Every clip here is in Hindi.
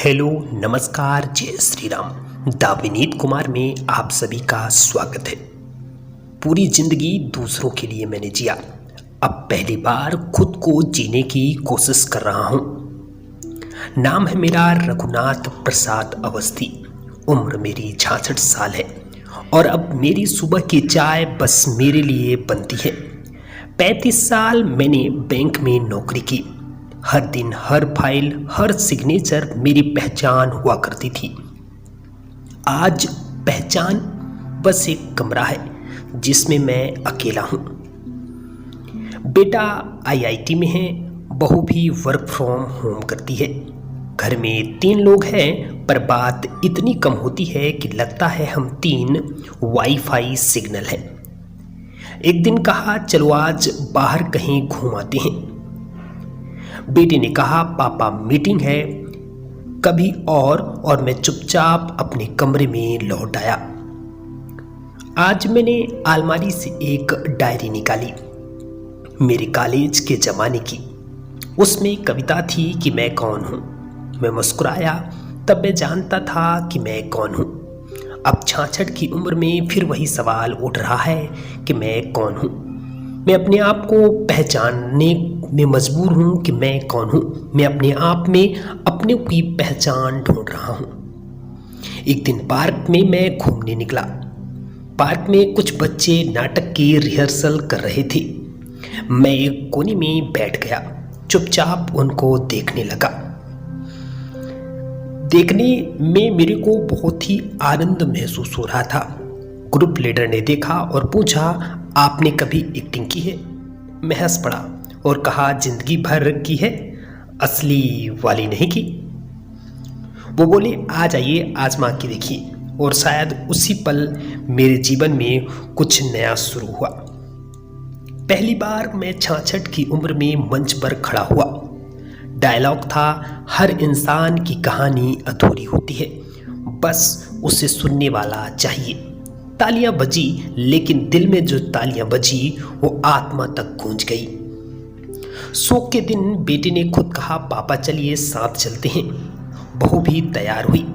हेलो, नमस्कार, जय श्री राम। द विनीत कुमार में आप सभी का स्वागत है। पूरी जिंदगी दूसरों के लिए मैंने जिया, अब पहली बार खुद को जीने की कोशिश कर रहा हूँ। नाम है मेरा रघुनाथ प्रसाद अवस्थी, उम्र मेरी 66 साल है और अब मेरी सुबह की चाय बस मेरे लिए बनती है। 35 साल मैंने बैंक में नौकरी की। हर दिन, हर फाइल, हर सिग्नेचर मेरी पहचान हुआ करती थी। आज पहचान बस एक कमरा है जिसमें मैं अकेला हूँ। बेटा आईआईटी में है, बहू भी वर्क फ्रॉम होम करती है। घर में 3 लोग हैं, पर बात इतनी कम होती है कि लगता है हम 3 वाईफाई सिग्नल हैं। एक दिन कहा, चलो आज बाहर कहीं घूम आते हैं। बेटे ने कहा, पापा मीटिंग है कभी और मैं चुपचाप अपने कमरे में लौट आया। आज मैंने अलमारी से एक डायरी निकाली, मेरे कॉलेज के ज़माने की। उसमें कविता थी कि मैं कौन हूँ। मैं मुस्कुराया, तब मैं जानता था कि मैं कौन हूँ। अब 66 की उम्र में फिर वही सवाल उठ रहा है कि मैं कौन हूँ। मैं अपने आप को पहचानने में मजबूर हूँ कि मैं कौन हूँ। मैं अपने आप में अपने की पहचान ढूंढ रहा हूँ। एक दिन पार्क में मैं घूमने निकला। पार्क में कुछ बच्चे नाटक की रिहर्सल कर रहे थे। मैं एक कोने में बैठ गया, चुपचाप उनको देखने लगा। देखने में मेरे को बहुत ही आनंद महसूस हो रहा था। ग्रुप लीडर ने देखा और पूछा, आपने कभी एक्टिंग की है? मैं हंस पड़ा और कहा, जिंदगी भर की है, असली वाली नहीं की। वो बोले, आ जाइए, आजमा के देखिए। और शायद उसी पल मेरे जीवन में कुछ नया शुरू हुआ। पहली बार मैं 66 की उम्र में मंच पर खड़ा हुआ। डायलॉग था, हर इंसान की कहानी अधूरी होती है, बस उसे सुनने वाला चाहिए। तालियां बजी, लेकिन दिल में जो तालियां बजी वो आत्मा तक गूंज गई। शोक के दिन बेटे ने खुद कहा, पापा चलिए साथ चलते हैं। बहू भी तैयार हुई।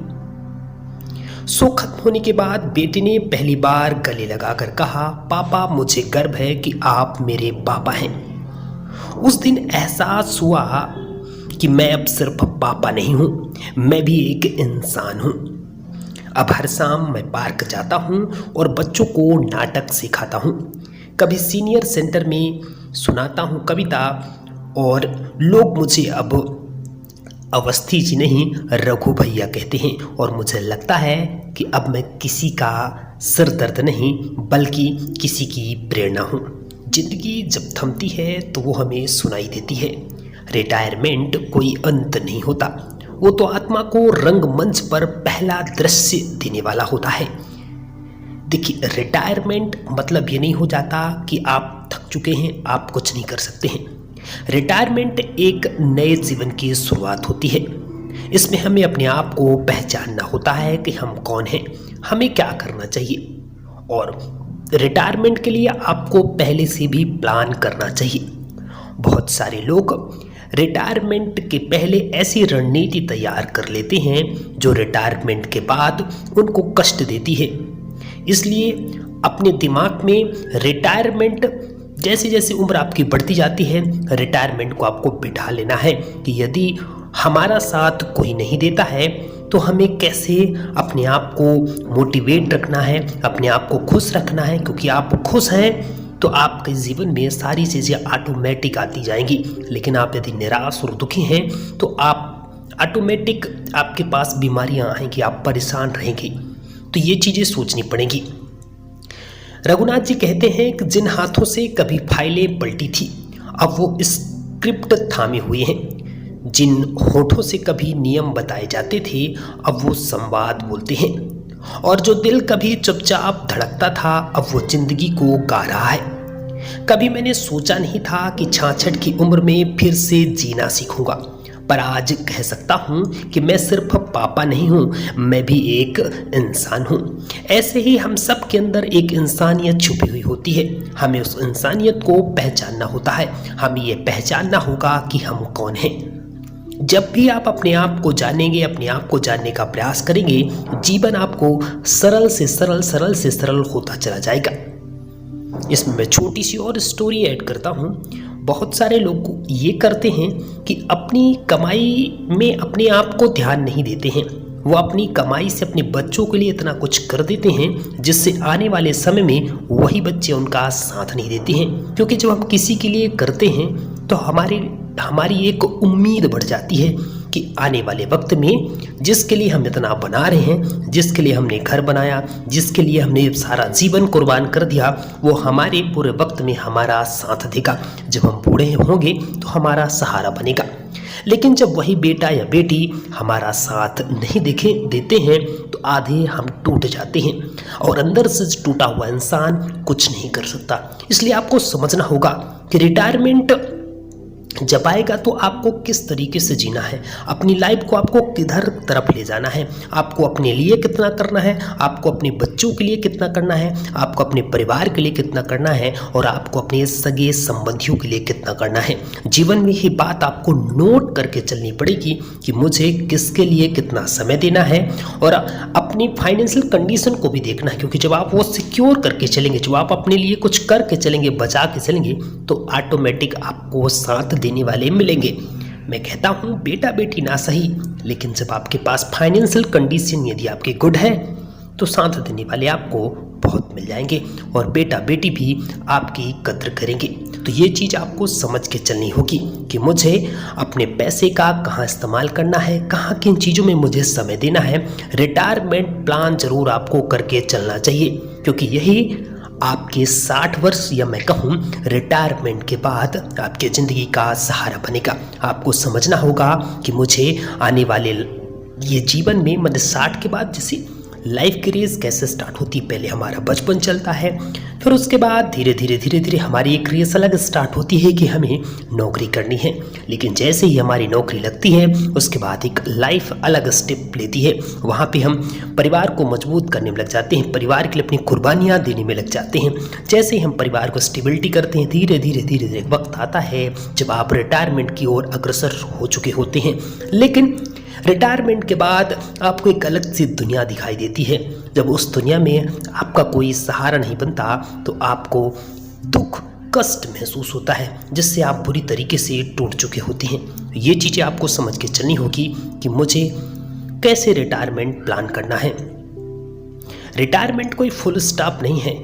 शो खत्म होने के बाद बेटे ने पहली बार गले लगाकर कहा, पापा मुझे गर्व है कि आप मेरे पापा हैं। उस दिन एहसास हुआ कि मैं अब सिर्फ पापा नहीं हूं, मैं भी एक इंसान हूं। अब हर शाम मैं पार्क जाता हूं और बच्चों को नाटक सिखाता हूं। कभी सीनियर सेंटर में सुनाता हूं कविता और लोग मुझे अब अवस्थी जी नहीं, रघु भैया कहते हैं। और मुझे लगता है कि अब मैं किसी का सिर दर्द नहीं, बल्कि किसी की प्रेरणा हूँ। जिंदगी जब थमती है तो वो हमें सुनाई देती है। रिटायरमेंट कोई अंत नहीं होता, वो तो आत्मा को रंगमंच पर पहला दृश्य देने वाला होता है। देखिए, रिटायरमेंट मतलब ये नहीं हो जाता कि आप थक चुके हैं, आप कुछ नहीं कर सकते हैं। रिटायरमेंट एक नए जीवन की शुरुआत होती है। इसमें हमें अपने आप को पहचानना होता है कि हम कौन हैं, हमें क्या करना चाहिए। और रिटायरमेंट के लिए आपको पहले से भी प्लान करना चाहिए। बहुत सारे लोग रिटायरमेंट के पहले ऐसी रणनीति तैयार कर लेते हैं जो रिटायरमेंट के बाद उनको कष्ट देती है। इसलिए अपने दिमाग में रिटायरमेंट, जैसे जैसे उम्र आपकी बढ़ती जाती है, रिटायरमेंट को आपको बिठा लेना है कि यदि हमारा साथ कोई नहीं देता है तो हमें कैसे अपने आप को मोटिवेट रखना है, अपने आप को खुश रखना है। क्योंकि आप खुश हैं तो आपके जीवन में सारी चीज़ें ऑटोमेटिक आती जाएंगी। लेकिन आप यदि निराश और दुखी हैं तो आप ऑटोमेटिक आपके पास बीमारियां आएंगी, आप परेशान रहेंगे। तो ये चीज़ें सोचनी पड़ेंगी। रघुनाथ जी कहते हैं कि जिन हाथों से कभी फाइलें पलटी थी, अब वो स्क्रिप्ट थामे हुए हैं। जिन होठों से कभी नियम बताए जाते थे, अब वो संवाद बोलते हैं। और जो दिल कभी चुपचाप धड़कता था, अब वो जिंदगी को गा रहा है। कभी मैंने सोचा नहीं था कि 66 की उम्र में फिर से जीना सीखूंगा, पर आज कह सकता हूँ कि मैं सिर्फ पापा नहीं हूँ, मैं भी एक इंसान हूँ। ऐसे ही हम सब के अंदर एक इंसानियत छुपी हुई होती है, हमें उस इंसानियत को पहचानना होता है। हमें ये पहचानना होगा कि हम कौन हैं। जब भी आप अपने आप को जानेंगे, अपने आप को जानने का प्रयास करेंगे, जीवन आपको सरल से सरल, सरल से सरल होता चला जाएगा। इसमें मैं छोटी सी और स्टोरी ऐड करता हूँ। बहुत सारे लोग ये करते हैं कि अपनी कमाई में अपने आप को ध्यान नहीं देते हैं। वो अपनी कमाई से अपने बच्चों के लिए इतना कुछ कर देते हैं जिससे आने वाले समय में वही बच्चे उनका साथ नहीं देते हैं। क्योंकि जब हम किसी के लिए करते हैं तो हमारी एक उम्मीद बढ़ जाती है कि आने वाले वक्त में जिसके लिए हम इतना बना रहे हैं, जिसके लिए हमने घर बनाया, जिसके लिए हमने सारा जीवन कुर्बान कर दिया, वो हमारे पूरे वक्त में हमारा साथ देगा। जब हम बूढ़े होंगे तो हमारा सहारा बनेगा। लेकिन जब वही बेटा या बेटी हमारा साथ नहीं देते हैं तो आधे हम टूट जाते हैं और अंदर से टूटा हुआ इंसान कुछ नहीं कर सकता। इसलिए आपको समझना होगा कि रिटायरमेंट जब आएगा तो आपको किस तरीके से जीना है, अपनी लाइफ को आपको किधर तरफ ले जाना है, आपको अपने लिए कितना करना है, आपको अपने बच्चों के लिए कितना करना है, आपको अपने परिवार के लिए कितना करना है और आपको अपने सगे संबंधियों के लिए कितना करना है। जीवन में ये बात आपको नोट करके चलनी पड़ेगी कि मुझे किसके लिए कितना समय देना है और अपनी फाइनेंशियल कंडीशन को भी देखना है। क्योंकि जब आप वो सिक्योर करके चलेंगे, जब आप अपने लिए कुछ करके चलेंगे, बचा के चलेंगे, तो ऑटोमेटिक आपको साथ देने वाले मिलेंगे। मैं कहता हूं बेटा बेटी ना सही, लेकिन जब आपके पास फाइनेंशियल कंडीशन यदि आपकी गुड है तो साथ देने वाले आपको बहुत मिल जाएंगे और बेटा बेटी भी आपकी कद्र करेंगे। तो ये चीज़ आपको समझ के चलनी होगी कि मुझे अपने पैसे का कहाँ इस्तेमाल करना है, कहाँ किन चीज़ों में मुझे समय देना है। रिटायरमेंट प्लान जरूर आपको करके चलना चाहिए, क्योंकि यही आपके 60 वर्ष या मैं कहूँ रिटायरमेंट के बाद आपकी ज़िंदगी का सहारा बनेगा। आपको समझना होगा कि मुझे आने वाले ये जीवन में मतलब 60 के बाद जैसे लाइफ की रेस कैसे स्टार्ट होती है। पहले हमारा बचपन चलता है, फिर उसके बाद धीरे धीरे हमारी एक रेस अलग स्टार्ट होती है कि हमें नौकरी करनी है। लेकिन जैसे ही हमारी नौकरी लगती है उसके बाद एक लाइफ अलग स्टेप लेती है। वहाँ पे हम परिवार को मजबूत करने में लग जाते हैं, परिवार के लिए अपनी कुर्बानियाँ देने में लग जाते हैं। जैसे ही हम परिवार को स्टेबिलिटी करते हैं, धीरे धीरे वक्त आता है जब आप रिटायरमेंट की ओर अग्रसर हो चुके होते हैं। लेकिन रिटायरमेंट के बाद आपको एक अलग सी दुनिया दिखाई देती है। जब उस दुनिया में आपका कोई सहारा नहीं बनता तो आपको दुख कष्ट महसूस होता है, जिससे आप बुरी तरीके से टूट चुके होते हैं। ये चीज़ें आपको समझ के चलनी होगी कि मुझे कैसे रिटायरमेंट प्लान करना है। रिटायरमेंट कोई फुल स्टॉप नहीं है,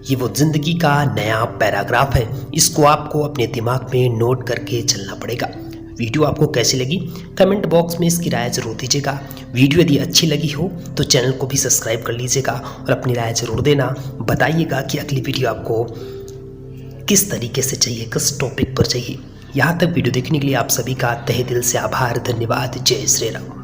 ये वो जिंदगी का नया पैराग्राफ है। इसको आपको अपने दिमाग में नोट करके चलना पड़ेगा। वीडियो आपको कैसी लगी कमेंट बॉक्स में इसकी राय जरूर दीजिएगा। वीडियो यदि अच्छी लगी हो तो चैनल को भी सब्सक्राइब कर लीजिएगा और अपनी राय जरूर देना। बताइएगा कि अगली वीडियो आपको किस तरीके से चाहिए, किस टॉपिक पर चाहिए। यहाँ तक वीडियो देखने के लिए आप सभी का तहे दिल से आभार, धन्यवाद। जय श्री राम।